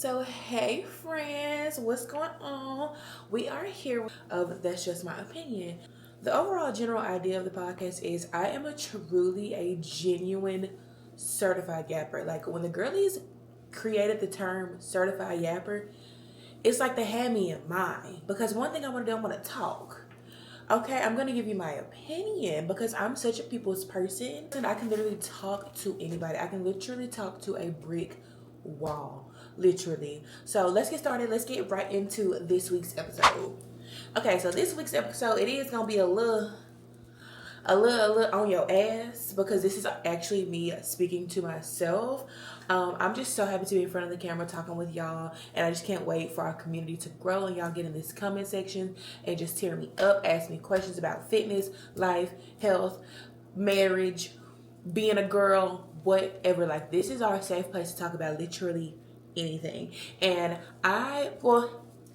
So hey friends, what's going on? We are here of That's Just My Opinion. The overall general idea of the podcast is I am a genuine certified yapper. Like when the girlies created the term certified yapper, it's like they had me in mind. Because one thing I want to do, I want to talk. Okay, I'm going to give you my opinion because I'm such a people's person. And I can literally talk to anybody. I can literally talk to a brick wall. Literally. So let's get started. Let's get right into this week's episode. Okay, so this week's episode, it is going to be a little on your ass because this is actually me speaking to myself. I'm just so happy to be in front of the camera talking with y'all, and I just can't wait for our community to grow and y'all get in this comment section and just tear me up, ask me questions about fitness, life, health, marriage, being a girl, whatever. Like, this is our safe place to talk about literally anything. And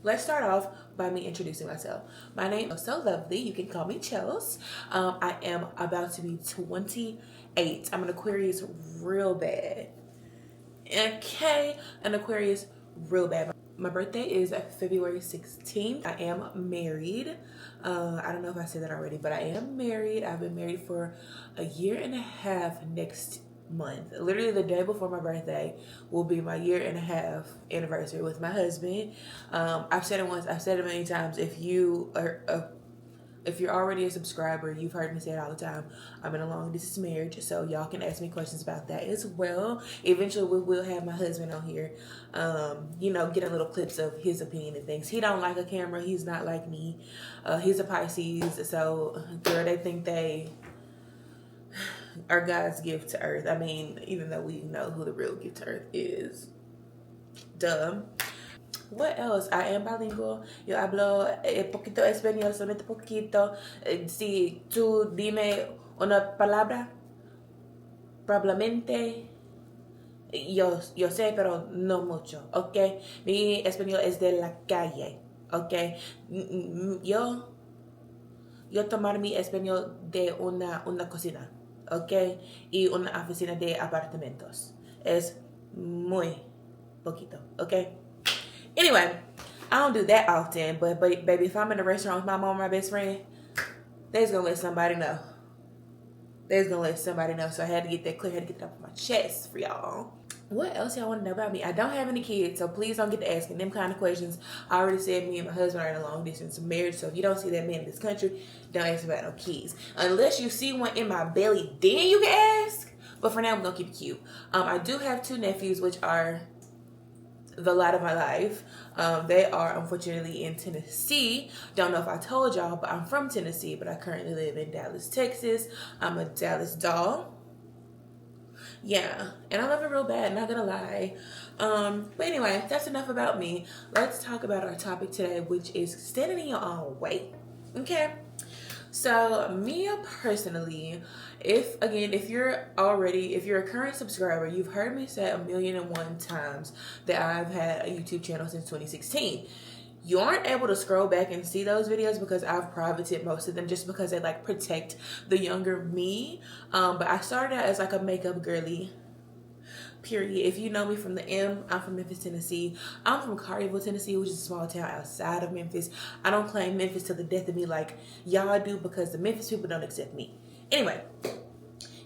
let's start off by me introducing myself. My name is ChelsSoLovely. You can call me Chels. I am about to be 28. I'm an Aquarius real bad. Okay, an Aquarius real bad. My birthday is February 16th. I am married. I don't know if I said that already, but I am married. I've been married for a year and a half next month. Literally the day before my birthday will be my year and a half anniversary with my husband. I've said it once, I've said it many times. If you're already a subscriber, you've heard me say it all the time. I'm in a long distance marriage, so y'all can ask me questions about that as well. Eventually, we will have my husband on here, getting little clips of his opinion and things. He don't like a camera. He's not like me. He's a Pisces, so girl, they think they are God's gift to earth. I mean, even though we know who the real gift to earth is. Duh. What else? I am bilingual. Yo hablo poquito español, solamente poquito. Si tú dime una palabra, probablemente yo sé, pero no mucho, ¿ok? Mi español es de la calle, ¿ok? Yo tomar mi español de una cocina, ¿ok? Y una oficina de apartamentos. Es muy poquito, ¿ok? Anyway, I don't do that often, but baby, if I'm in a restaurant with my mom or my best friend, they's gonna let somebody know. So I had to get that clear, I had to get that off my chest for y'all. What else y'all want to know about me? I don't have any kids, so please don't get to asking them kind of questions. I already said me and my husband are in a long distance marriage, so if you don't see that man in this country, don't ask about no kids. Unless you see one in my belly, then you can ask. But for now, I'm gonna keep it cute. I do have 2 nephews, which are the light of my life. They are unfortunately in Tennessee. Don't know if I told y'all, but I'm from Tennessee, but I currently live in Dallas, Texas. I'm a Dallas doll. Yeah, and I love it real bad, not gonna lie. But anyway, that's enough about me. Let's talk about our topic today, which is standing in your own way. Okay? So me personally, if you're a current subscriber, you've heard me say 1,000,001 times that I've had a YouTube channel since 2016. You aren't able to scroll back and see those videos because I've privated most of them just because they like protect the younger me. But I started out as like a makeup girly. Period. If you know me from the M, I'm from Memphis, Tennessee. I'm from Carterville, Tennessee, which is a small town outside of Memphis. I don't claim Memphis to the death of me like y'all do because the Memphis people don't accept me. Anyway,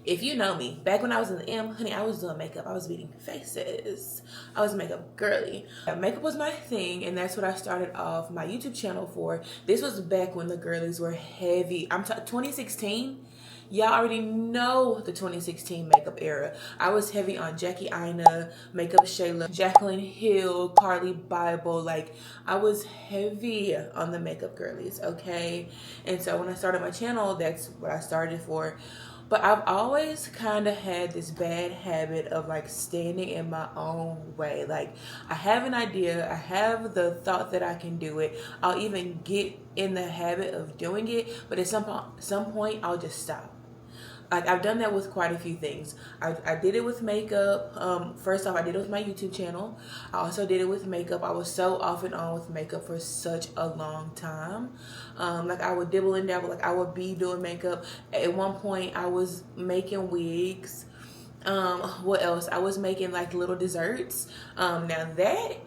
if you know me, back when I was in the M, honey, I was doing makeup. I was beating faces. I was a makeup girly. Makeup was my thing, and that's what I started off my YouTube channel for. This was back when the girlies were heavy. 2016. Y'all already know the 2016 makeup era. I was heavy on Jackie Aina, Makeup Shayla, Jacqueline Hill, Carly Bible. Like, I was heavy on the makeup girlies, okay? And so when I started my channel, that's what I started for. But I've always kind of had this bad habit of like standing in my own way. Like, I have an idea, I have the thought that I can do it. I'll even get in the habit of doing it, but at some point I'll just stop. Like, I've done that with quite a few things. I did it with makeup. First off, I did it with my YouTube channel. I also did it with makeup. I was so off and on with makeup for such a long time. Like, I would dibble and dabble. Like, I would be doing makeup. At one point, I was making wigs. What else? I was making like little desserts. Now that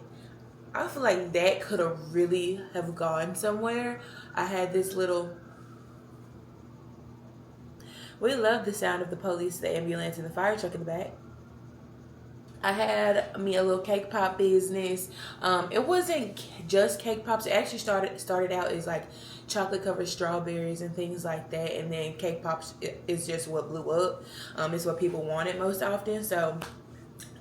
I feel like that could have really have gone somewhere. I had this little, we love the sound of the police, the ambulance, and the fire truck in the back. I had me a little cake pop business. It wasn't just cake pops. It actually started out as like chocolate covered strawberries and things like that, and then cake pops is just what blew up. It's what people wanted most often. So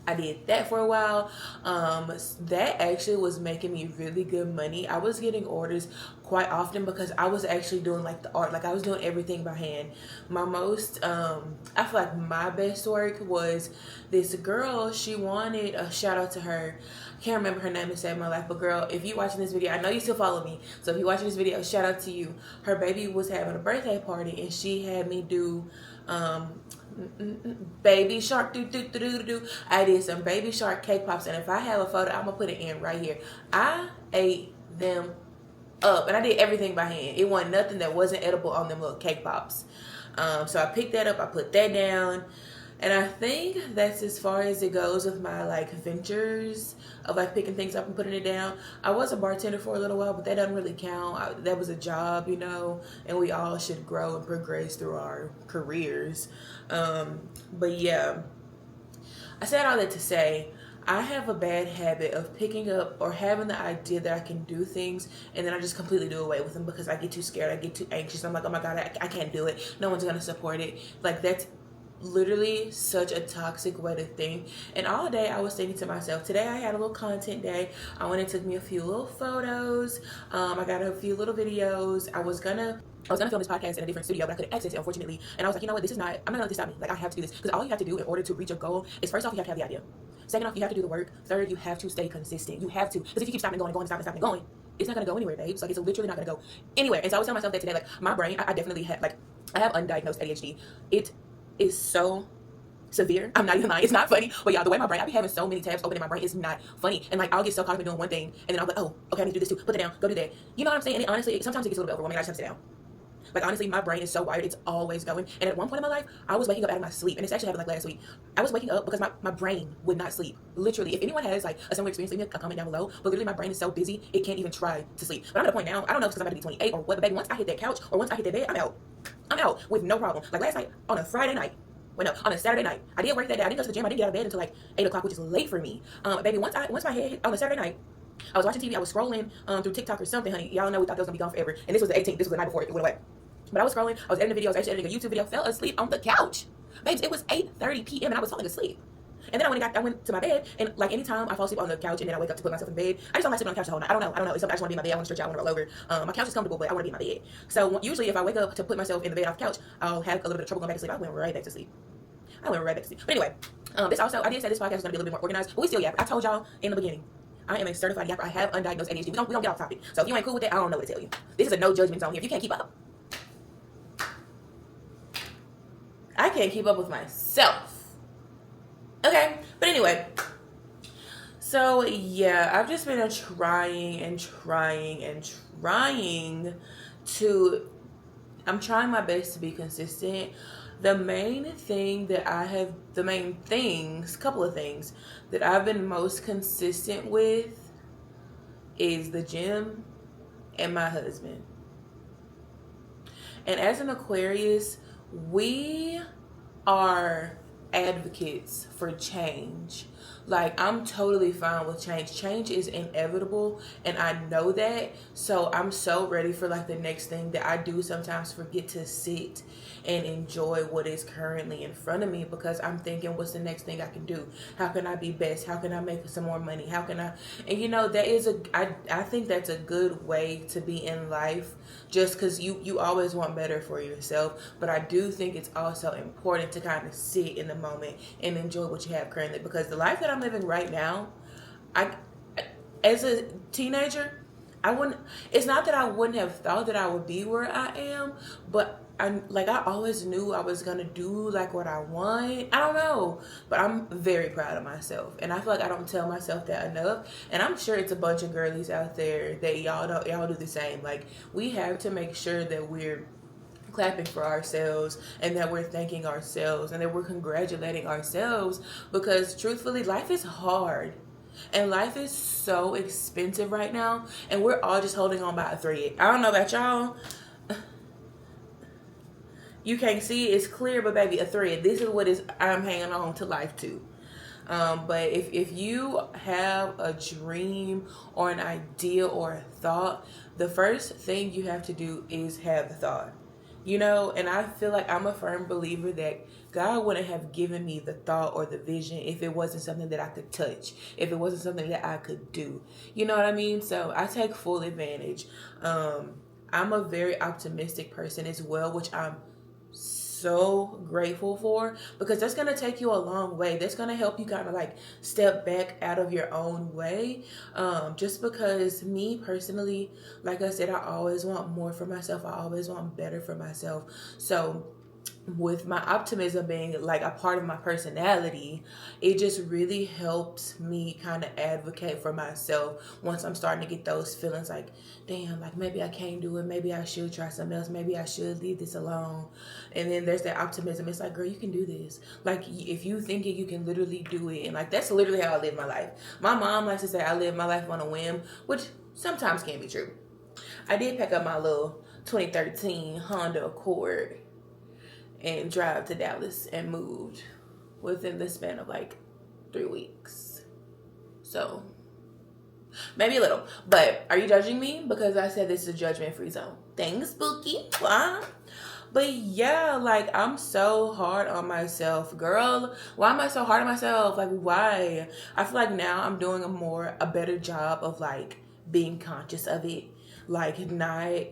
I did that for a while. That actually was making me really good money. I was getting orders quite often because I was actually doing like the art, like I was doing everything by hand. My most, I feel like my best work was this girl. She wanted a shout out to her. I can't remember her name to save my life, but girl, if you watching this video, I know you still follow me. So if you're watching this video, shout out to you. Her baby was having a birthday party and she had me do, baby shark do. I did some baby shark cake pops, and if I have a photo, I'm gonna put it in right here. I ate them up, and I did everything by hand. It wasn't nothing that wasn't edible on them little cake pops. So I picked that up, I put that down, and I think that's as far as it goes with my like ventures of like picking things up and putting it down. I was a bartender for a little while, but that doesn't really count. That was a job, you know, and we all should grow and progress through our careers. But yeah, I said all that to say, I have a bad habit of picking up or having the idea that I can do things and then I just completely do away with them because I get too scared, I get too anxious. I'm like, oh my God, I can't do it. No one's gonna support it. Like, that's literally such a toxic way to think. And all day I was thinking to myself, today I had a little content day. I went and took me a few little photos. I got a few little videos. I was gonna film this podcast in a different studio, but I couldn't access it, unfortunately. And I was like, you know what, I'm not gonna let this stop me. Like, I have to do this. Because all you have to do in order to reach a goal is, first off, you have to have the idea. Second off, you have to do the work. Third, you have to stay consistent. You have to. Because if you keep stopping and going and going and stopping and going, it's not gonna go anywhere, babes. Like, it's literally not gonna go anywhere. And so I was telling myself that today, like, my brain, I definitely have, like, I have undiagnosed ADHD. It is so severe. I'm not even lying. It's not funny. But y'all, the way my brain, I be having so many tabs open in my brain, it's not funny. And like, I'll get so caught up in doing one thing, and then I'll be like, oh, okay, I need to do this too. Put it down. Go do that. You know what I'm saying? And it, honestly, sometimes it gets a little bit overwhelming. I just have to sit down. Like, honestly, my brain is so wired. It's always going. And at one point in my life, I was waking up out of my sleep. And this actually happened like last week. I was waking up because my brain would not sleep. Literally. If anyone has like a similar experience, leave me a comment down below. But literally, my brain is so busy, it can't even try to sleep. But I'm at a point now, I don't know if it's because I'm about to be 28 or what, but baby, once I hit that couch or once I hit that bed, I'm out. I'm out with no problem. Like last night, on a Friday night, on a Saturday night, I did work that day. I didn't go to the gym. I didn't get out of bed until like 8 o'clock, which is late for me. Baby, once my head hit on a Saturday night, I was watching TV. I was scrolling through TikTok or something, honey. Y'all know we thought that was gonna be gone forever. And this was the 18th. This was the night before it went away. But I was scrolling. I was editing a video. I was actually editing a YouTube video. Fell asleep on the couch. Babes, it was 8:30 p.m. and I was falling asleep. And then I went to my bed, and like anytime I fall asleep on the couch and then I wake up to put myself in bed, I just don't like sitting on the couch the whole night. I don't know. It's something I just want to be in my bed. I want to stretch out. I want to roll over. My couch is comfortable, but I want to be in my bed. So usually if I wake up to put myself in the bed off the couch, I'll have a little bit of trouble going back to sleep. I went right back to sleep. But anyway, this also, I did say this podcast was going to be a little bit more organized, but we still yap. I told y'all in the beginning, I am a certified yapper. I have undiagnosed ADHD. We don't get off topic. So if you ain't cool with that, I don't know what to tell you. This is a no judgment zone here. If you can't keep up, I can't keep up with myself. Okay, but anyway. So yeah, I've just been trying I'm trying my best to be consistent. Couple of things that I've been most consistent with is the gym and my husband. And as an Aquarius, we are advocates for change. Like, I'm totally fine with change. Change is inevitable, and I know that. So I'm so ready for like the next thing that I do sometimes forget to sit and enjoy what is currently in front of me, because I'm thinking, what's the next thing I can do? How can I be best? How can I make some more money? How can I, and you know, that is I think that's a good way to be in life, just because you always want better for yourself. But I do think it's also important to kind of sit in the moment and enjoy what you have currently, because the life that I'm living right now, as a teenager, it's not that I wouldn't have thought that I would be where I am, but I always knew I was gonna do like what I want. I don't know, but I'm very proud of myself, and I feel like I don't tell myself that enough. And I'm sure it's a bunch of girlies out there that y'all do the same. Like, we have to make sure that we're clapping for ourselves and that we're thanking ourselves and that we're congratulating ourselves, because truthfully, life is hard. And life is so expensive right now, and we're all just holding on by a thread. I don't know about y'all. You can't see it, it's clear, but baby, a thread. This is what I'm hanging on to life to. But if you have a dream or an idea or a thought, the first thing you have to do is have the thought. You know, and I feel like I'm a firm believer that God wouldn't have given me the thought or the vision if it wasn't something that I could touch, if it wasn't something that I could do. You know what I mean? So I take full advantage. I'm a very optimistic person as well, which I'm so grateful for, because that's going to take you a long way. That's going to help you kind of like step back out of your own way. Just because me personally, like I said, I always want more for myself. I always want better for myself. So with my optimism being like a part of my personality, it just really helps me kind of advocate for myself once I'm starting to get those feelings like, damn, like maybe I can't do it, maybe I should try something else, maybe I should leave this alone. And then there's that optimism. It's like, girl, you can do this. Like, if you think it, you can literally do it. And like, that's literally how I live my life. My mom likes to say I live my life on a whim, which sometimes can be true. I did pack up my little 2013 Honda Accord and drive to Dallas and moved within the span of like 3 weeks. So maybe a little, but are you judging me? Because I said this is a judgment-free zone. Thanks, Spooky. But yeah, like, I'm so hard on myself, girl. Why am I so hard on myself? Like, why? I feel like now I'm doing a better job of like being conscious of it, like not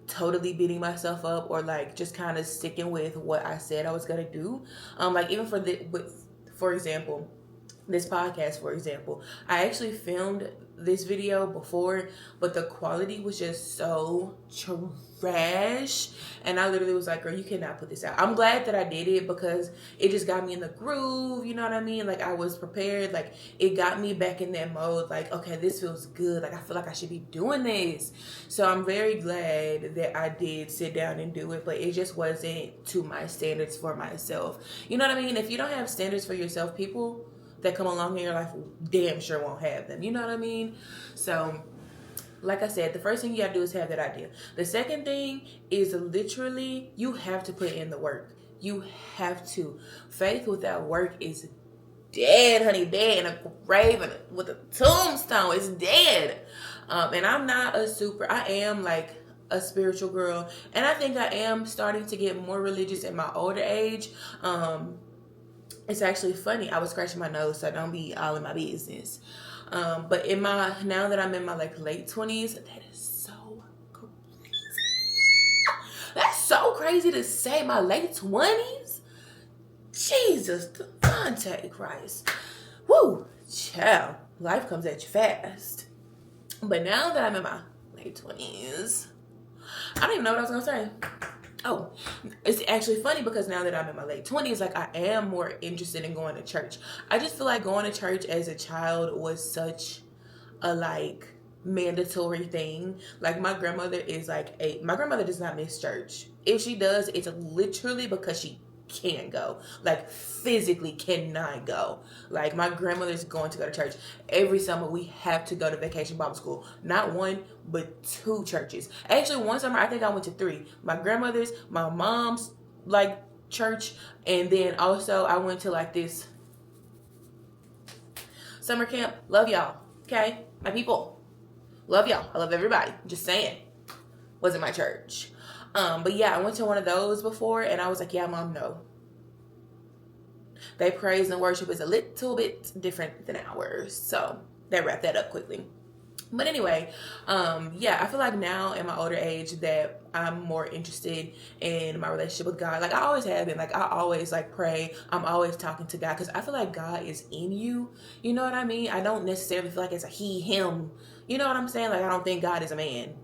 totally beating myself up or like just kind of sticking with what I said I was gonna do. Like even for example, this podcast, for example, I actually filmed this video before, but the quality was just so trash, and I literally was like, girl, you cannot put this out. I'm glad that I did it because it just got me in the groove, you know what I mean? Like, I was prepared. Like, it got me back in that mode, like, okay, this feels good, like I feel like I should be doing this. So I'm very glad that I did sit down and do it, but it just wasn't to my standards for myself. You know what I mean? If you don't have standards for yourself, people that come along in your life damn sure won't have them. You know what I mean? So, like I said, the first thing you gotta do is have that idea. The second thing is literally, you have to put in the work. You have to. Faith without work is dead, honey. Dead in a grave and with a tombstone. It's dead. And I'm not I am like a spiritual girl. And I think I am starting to get more religious in my older age. It's actually funny. I was scratching my nose, so don't be all in my business. But now that I'm in my like late 20s, that is so crazy. That's so crazy to say, my late 20s. Jesus, Devontae Christ. Woo, child. Life comes at you fast. But now that I'm in my late 20s, I don't even know what I was gonna say. Oh, it's actually funny because now that I'm in my late 20s, like, I am more interested in going to church. I just feel like going to church as a child was such a like mandatory thing. Like, my grandmother does not miss church. If she does, it's literally because she can't go, like physically cannot go. Like, my grandmother's going to go to church every summer. We have to go to Vacation Bible School, not one but 2 churches. Actually, one summer I think I went to 3. My grandmother's, my mom's like church, and then also I went to like this summer camp. Love y'all, okay, my people, love y'all. I love everybody, just saying. Wasn't my church. But yeah, I went to one of those before, and I was like, yeah, Mom, no. They praise and worship is a little bit different than ours. So that wrapped that up quickly. But anyway, yeah, I feel like now in my older age that I'm more interested in my relationship with God. Like, I always have been. Like, I always like pray. I'm always talking to God because I feel like God is in you. You know what I mean? I don't necessarily feel like it's a he, him. You know what I'm saying? Like, I don't think God is a man.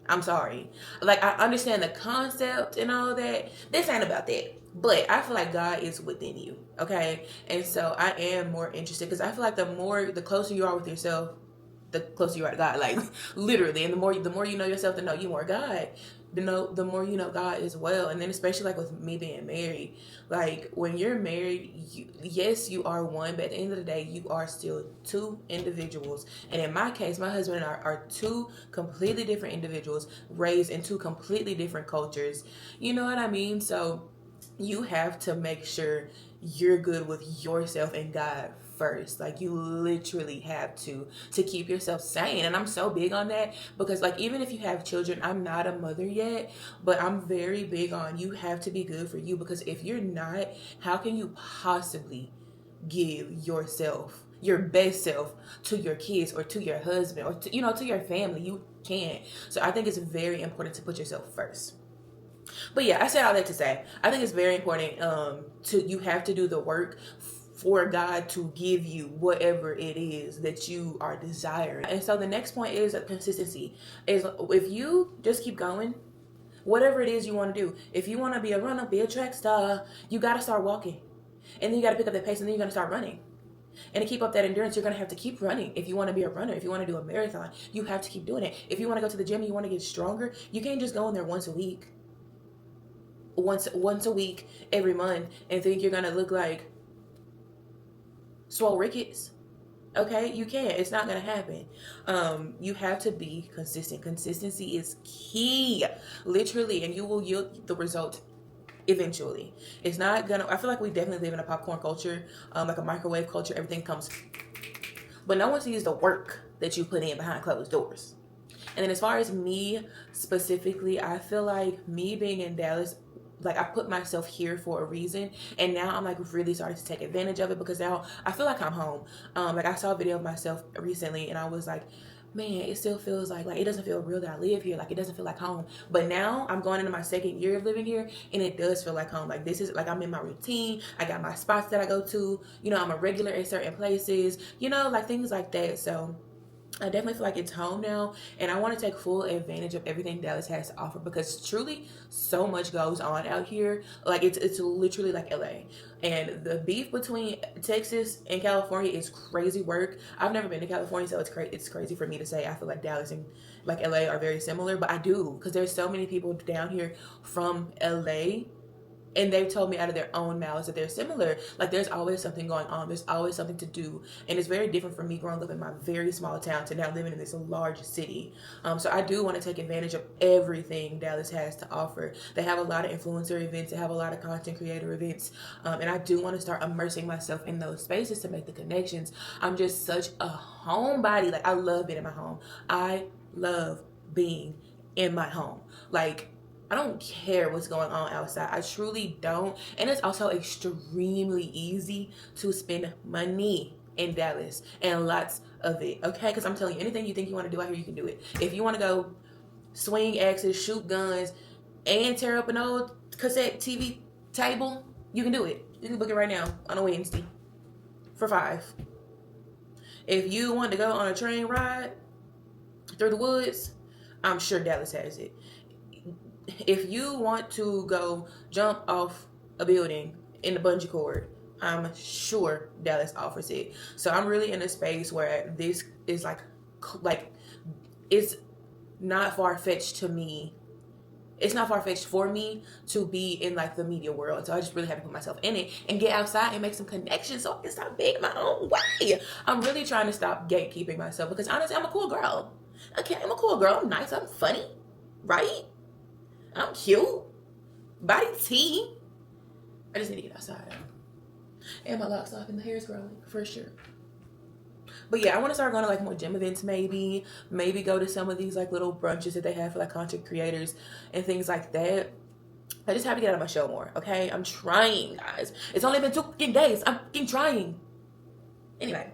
I'm sorry. Like, I understand the concept and all that. This ain't about that. But I feel like God is within you, okay? And so I am more interested because I feel like the closer you are with yourself, the closer you are to God. Like, literally. And the more you know yourself, the more you more God. the more you know God as well. And then especially like with me being married, like when you're married, yes, you are one, but at the end of the day, you are still two individuals. And in my case, my husband and I are two completely different individuals raised in two completely different cultures. You know what I mean? So you have to make sure you're good with yourself and God first. Like you literally have to keep yourself sane. And I'm so big on that because like even if you have children, I'm not a mother yet, but I'm very big on you have to be good for you, because if you're not, how can you possibly give yourself, your best self, to your kids or to your husband or to, to your family? You can't. So I think it's very important to put yourself first. But yeah, I said all that to say, I think it's very important you have to do the work for God to give you whatever it is that you are desiring. And so the next point is consistency. Is if you just keep going, whatever it is you want to do. If you want to be a runner, be a track star, you got to start walking. And then you got to pick up that pace, and then you're going to start running. And to keep up that endurance, you're going to have to keep running. If you want to be a runner, if you want to do a marathon, you have to keep doing it. If you want to go to the gym and you want to get stronger, you can't just go in there once a week. Once a week, every month, and think you're going to look like Swole Ricketts. Okay, you can't. It's not gonna happen. You have to be consistent. Consistency is key, literally, and you will yield the result eventually. It's not gonna. I feel like we definitely live in a popcorn culture, like a microwave culture. Everything comes, but no one sees the work that you put in behind closed doors. And then as far as me specifically, I feel like me being in Dallas, like I put myself here for a reason, and now I'm like really starting to take advantage of it, because now I feel like I'm home. Like I saw a video of myself recently and I was like, man, it still feels like it doesn't feel real that I live here. Like it doesn't feel like home. But now I'm going into my second year of living here, and it does feel like home. Like this is like I'm in my routine. I got my spots that I go to. I'm a regular in certain places. Like things like that. So I definitely feel like it's home now, and I want to take full advantage of everything Dallas has to offer, because truly so much goes on out here. Like it's literally like LA, and the beef between Texas and California is crazy work. I've never been to California, so it's crazy for me to say I feel like Dallas and like LA are very similar, but I do, because there's so many people down here from LA, and they've told me out of their own mouths that they're similar. Like there's always something going on. There's always something to do. And it's very different from me growing up in my very small town to now living in this large city. So I do want to take advantage of everything Dallas has to offer. They have a lot of influencer events. They have a lot of content creator events. And I do want to start immersing myself in those spaces to make the connections. I'm just such a homebody. Like I love being in my home. I love being in my home. Like I don't care what's going on outside. I truly don't. And it's also extremely easy to spend money in Dallas, and lots of it. Okay? Because I'm telling you, anything you think you want to do out here, you can do it. If you want to go swing axes, shoot guns, and tear up an old cassette TV table, you can do it. You can book it right now on a Wednesday for $5. If you want to go on a train ride through the woods, I'm sure Dallas has it. If you want to go jump off a building in the bungee cord, I'm sure Dallas offers it. So I'm really in a space where this is like it's not far-fetched to me. It's not far-fetched for me to be in like the media world. So I just really have to put myself in it and get outside and make some connections so I can stop being my own way. I'm really trying to stop gatekeeping myself, because honestly, I'm a cool girl. Okay, I'm a cool girl. I'm nice. I'm funny. Right? I'm cute. Body tea. I just need to get outside. And my locks off and the hair's growing for sure. But yeah, I want to start going to like more gym events, maybe go to some of these like little brunches that they have for like content creators and things like that. I just have to get out of my shell more, okay? I'm trying, guys. It's only been 2 fucking days. I'm fucking trying. Anyway.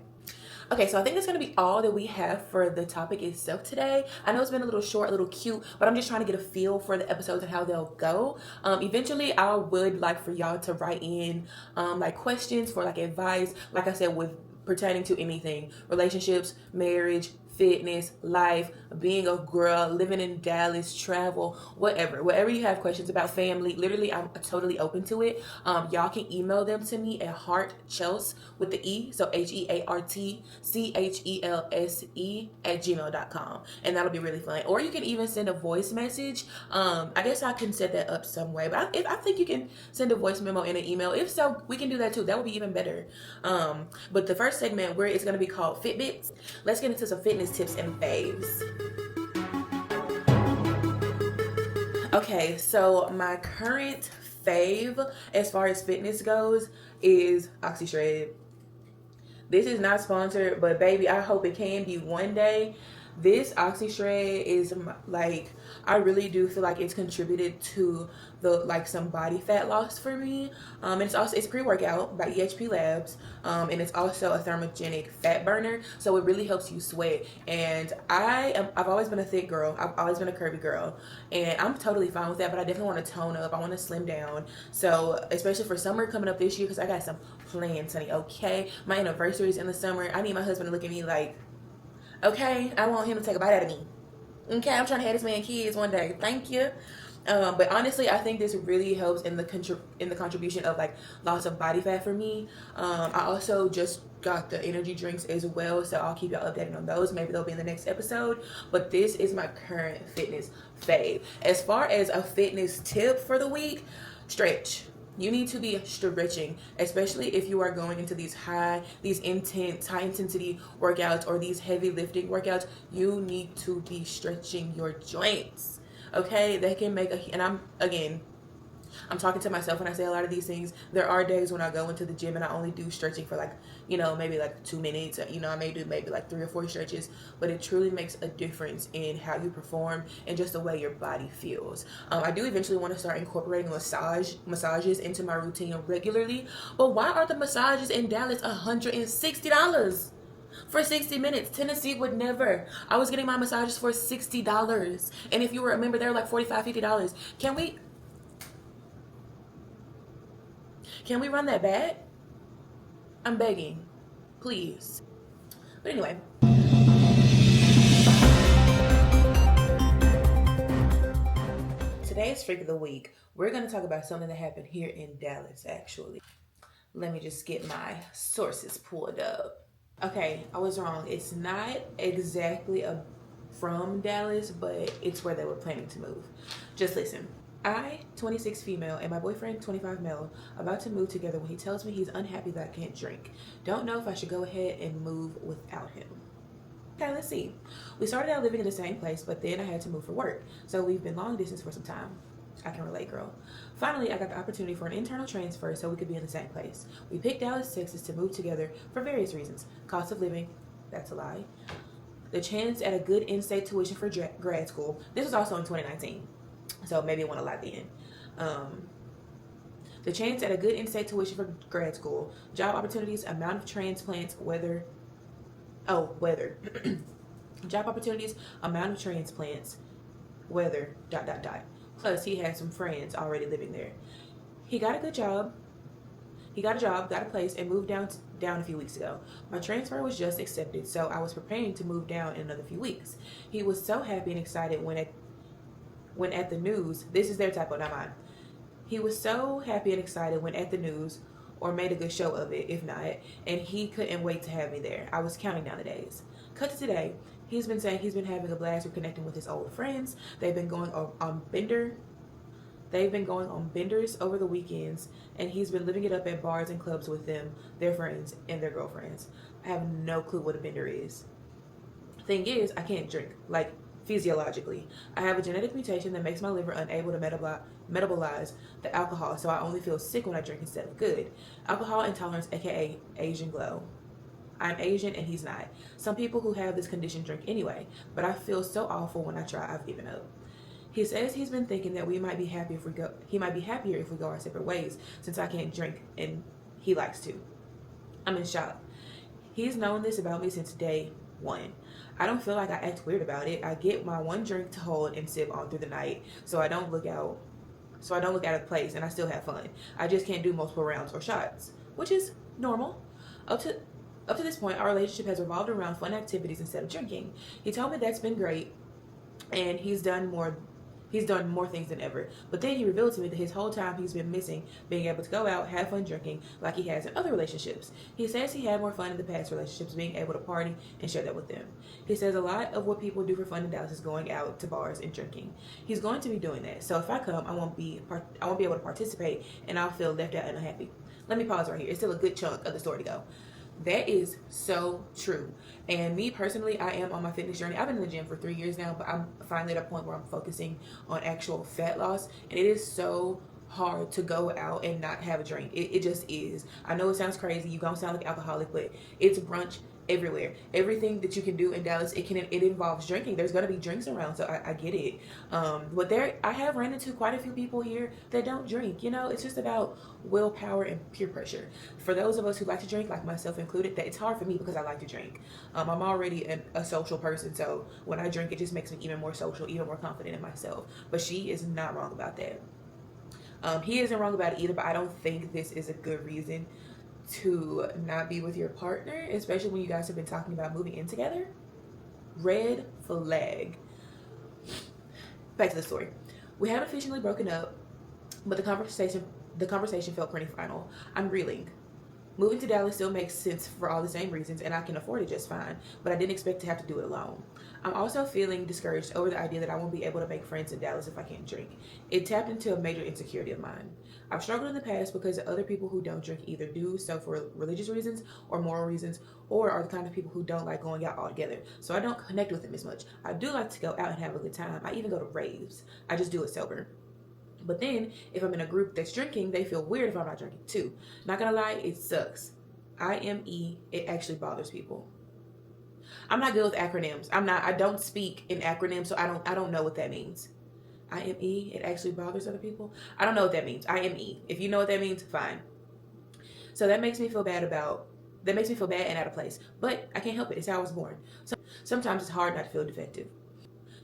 Okay, so I think that's going to be all that we have for the topic itself today. I know it's been a little short, a little cute, but I'm just trying to get a feel for the episodes and how they'll go. Eventually, I would like for y'all to write in like questions for like advice, like I said, with pertaining to anything: relationships, marriage, fitness, life, being a girl, living in Dallas, travel, whatever you have questions about, family, literally I'm totally open to it. Y'all can email them to me at heartchels with the E, so HEARTCHELSE@gmail.com, and that'll be really fun. Or you can even send a voice message. I guess I can set that up some way, but I think you can send a voice memo in an email. If so, we can do that too. That would be even better. But the first segment, where it's going to be called Fitbits, let's get into some fitness tips and faves. Okay, so my current fave as far as fitness goes is OxyShred. This is not sponsored, but baby, I hope it can be one day. This OxyShred is like, I really do feel like it's contributed to the some body fat loss for me. And it's pre-workout by EHP Labs, and it's also a thermogenic fat burner, so it really helps you sweat. And I've always been a thick girl. I've always been a curvy girl, and I'm totally fine with that. But I definitely want to tone up. I want to slim down. So especially for summer coming up this year, because I got some plans, honey. Okay, my anniversary is in the summer. I need my husband to look at me like, okay, I want him to take a bite out of me. Okay, I'm trying to have this man kids one day. Thank you. But honestly, I think this really helps in the contribution of loss of body fat for me. I also just got the energy drinks as well, so I'll keep y'all updated on those. Maybe they'll be in the next episode. But this is my current fitness fave. As far as a fitness tip for the week, stretch. You need to be stretching, especially if you are going into these high intensity workouts or these heavy lifting workouts. You need to be stretching your joints. Okay, they can make and I'm talking to myself when I say a lot of these things. There are days when I go into the gym and I only do stretching for maybe 2 minutes. I may do maybe 3 or 4 stretches, but it truly makes a difference in how you perform and just the way your body feels. I do eventually want to start incorporating massages into my routine regularly. But why are the massages in Dallas $160? For 60 minutes? Tennessee would never. I was getting my massages for $60. And if you were a member, they're $45, $50. Can we run that back? I'm begging. Please. But anyway. Today's Freak of the Week. We're going to talk about something that happened here in Dallas, actually. Let me just get my sources pulled up. Okay, I was wrong. It's not exactly from Dallas, but it's where they were planning to move. Just listen. I, 26 female, and my boyfriend, 25 male, about to move together when he tells me he's unhappy that I can't drink. Don't know if I should go ahead and move without him. Okay, let's see. We started out living in the same place, but then I had to move for work. So we've been long distance for some time. I can relate, girl. Finally, I got the opportunity for an internal transfer so we could be in the same place. We picked Dallas, Texas to move together for various reasons. Cost of living, that's a lie. The chance at a good in-state tuition for grad school. This was also in 2019. So maybe it went a lot then. The chance at a good in-state tuition for grad school, job opportunities, amount of transplants, weather. Job opportunities, amount of transplants, weather, ... Plus, he had some friends already living there. He got a job, got a place, and moved down a few weeks ago. My transfer was just accepted, so I was preparing to move down in another few weeks. He was so happy and excited when at the news, this is their typo, not mine. He was so happy and excited when at the news, or made a good show of it, if not, and he couldn't wait to have me there. I was counting down the days. Cut to today. He's been saying he's been having a blast reconnecting with his old friends. They've been going on benders over the weekends, and he's been living it up at bars and clubs with them, their friends, and their girlfriends. I have no clue what a bender is. Thing is, I can't drink, physiologically. I have a genetic mutation that makes my liver unable to metabolize the alcohol, so I only feel sick when I drink instead of good. Alcohol intolerance, aka Asian glow. I'm Asian and he's not. Some people who have this condition drink anyway, but I feel so awful when I try. I've given up. He says he's been thinking that he might be happier if we go our separate ways, since I can't drink and he likes to. I'm in shock. He's known this about me since day one. I don't feel like I act weird about it. I get my one drink to hold and sip on through the night, so I don't look out of place, and I still have fun. I just can't do multiple rounds or shots, which is normal. Up Up to this point, our relationship has revolved around fun activities instead of drinking. He told me that's been great, and he's done more things than ever. But then he revealed to me that his whole time he's been missing being able to go out, have fun drinking like he has in other relationships. He says he had more fun in the past relationships, being able to party and share that with them. He says a lot of what people do for fun in Dallas is going out to bars and drinking. He's going to be doing that. So if I come, I won't be able to participate, and I'll feel left out and unhappy. Let me pause right here. It's still a good chunk of the story to go. That is so true. And me personally, I am on my fitness journey. I've been in the gym for 3 years now, but I'm finally at a point where I'm focusing on actual fat loss. And it is so hard to go out and not have a drink. It just is. I know it sounds crazy. You don't sound like an alcoholic, but it's brunch everywhere. Everything that you can do in Dallas, it involves drinking. There's gonna be drinks around, so I get it. But I have ran into quite a few people here that don't drink. You know, it's just about willpower and peer pressure. For those of us who like to drink, like myself included, that it's hard for me because I like to drink. I'm already a social person, so when I drink, it just makes me even more social, even more confident in myself. But she is not wrong about that. He isn't wrong about it either, but I don't think this is a good reason to not be with your partner, especially when you guys have been talking about moving in together. Red flag. Back to the story. We haven't officially broken up, but the conversation felt pretty final. I'm reeling. Moving to Dallas still makes sense for all the same reasons, and I can afford it just fine, but I didn't expect to have to do it alone. I'm also feeling discouraged over the idea that I won't be able to make friends in Dallas if I can't drink. It tapped into a major insecurity of mine. I've struggled in the past because the other people who don't drink either do so for religious reasons or moral reasons, or are the kind of people who don't like going out altogether. So I don't connect with them as much. I do like to go out and have a good time. I even go to raves. I just do it sober. But then, if I'm in a group that's drinking, they feel weird if I'm not drinking too. Not gonna lie, it sucks. IME, it actually bothers people. I'm not good with acronyms. I don't speak in acronyms, so I don't know what that means. IME, it actually bothers other people. I don't know what that means. IME. If you know what that means, fine. So that makes me feel bad and out of place. But I can't help it. It's how I was born. So sometimes it's hard not to feel defective.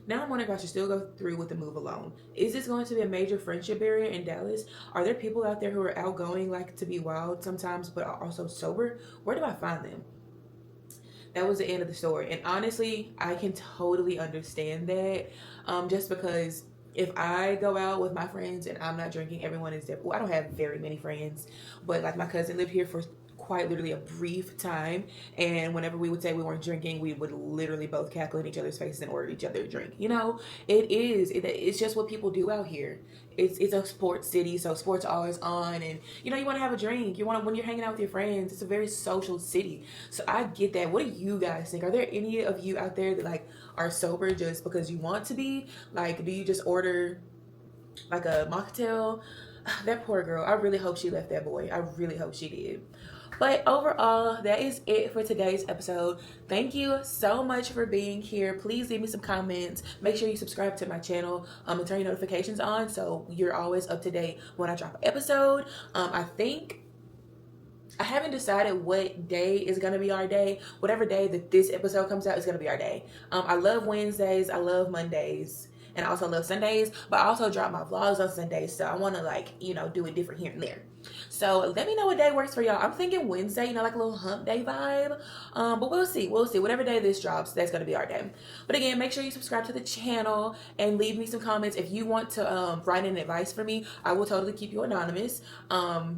Now I'm wondering if I should still go through with the move alone. Is this going to be a major friendship barrier in Dallas? Are there people out there who are outgoing, like to be wild sometimes, but are also sober? Where do I find them? That was the end of the story. And honestly, I can totally understand that. Just because if I go out with my friends and I'm not drinking, everyone is different. Well, I don't have very many friends, but like my cousin lived here for quite literally a brief time, and whenever we would say we weren't drinking, we would literally both cackle in each other's faces and order each other a drink. You know, it's just what people do out here. It's a sports city, so sports are always on, and you know, you want to have a drink. When you're hanging out with your friends, it's a very social city. So I get that. What do you guys think? Are there any of you out there that like are sober just because you want to be? Like, do you just order like a mocktail? That poor girl. I really hope she left that boy. I really hope she did. But overall, that is it for today's episode. Thank you so much for being here. Please leave me some comments. Make sure you subscribe to my channel and turn your notifications on so you're always up to date when I drop an episode. I haven't decided what day is going to be our day. Whatever day that this episode comes out is going to be our day. I love Wednesdays. I love Mondays. And I also love Sundays. But I also drop my vlogs on Sundays. So I want to do it different here and there. So let me know what day works for y'all. I'm thinking Wednesday, like a little hump day vibe. But we'll see. Whatever day this drops, that's going to be our day. But again, make sure you subscribe to the channel and leave me some comments. If you want to write in advice for me, I will totally keep you anonymous.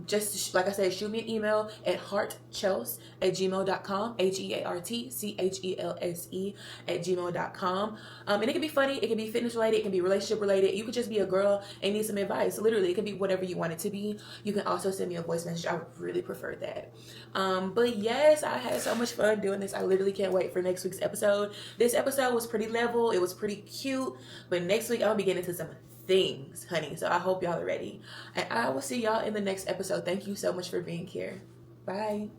Just like I said, shoot me an email at heartchelse@gmail.com. HeartChelse@gmail.com. And it can be funny. It can be fitness related. It can be relationship related. You could just be a girl and need some advice. Literally, it can be whatever you want it to be. You can also send me a voice message. I would really prefer that. But yes, I had so much fun doing this. I literally can't wait for next week's episode. This episode was pretty level. It was pretty cute. But next week, I'll be getting into some things, honey. So I hope y'all are ready. And I will see y'all in the next episode. Thank you so much for being here. Bye.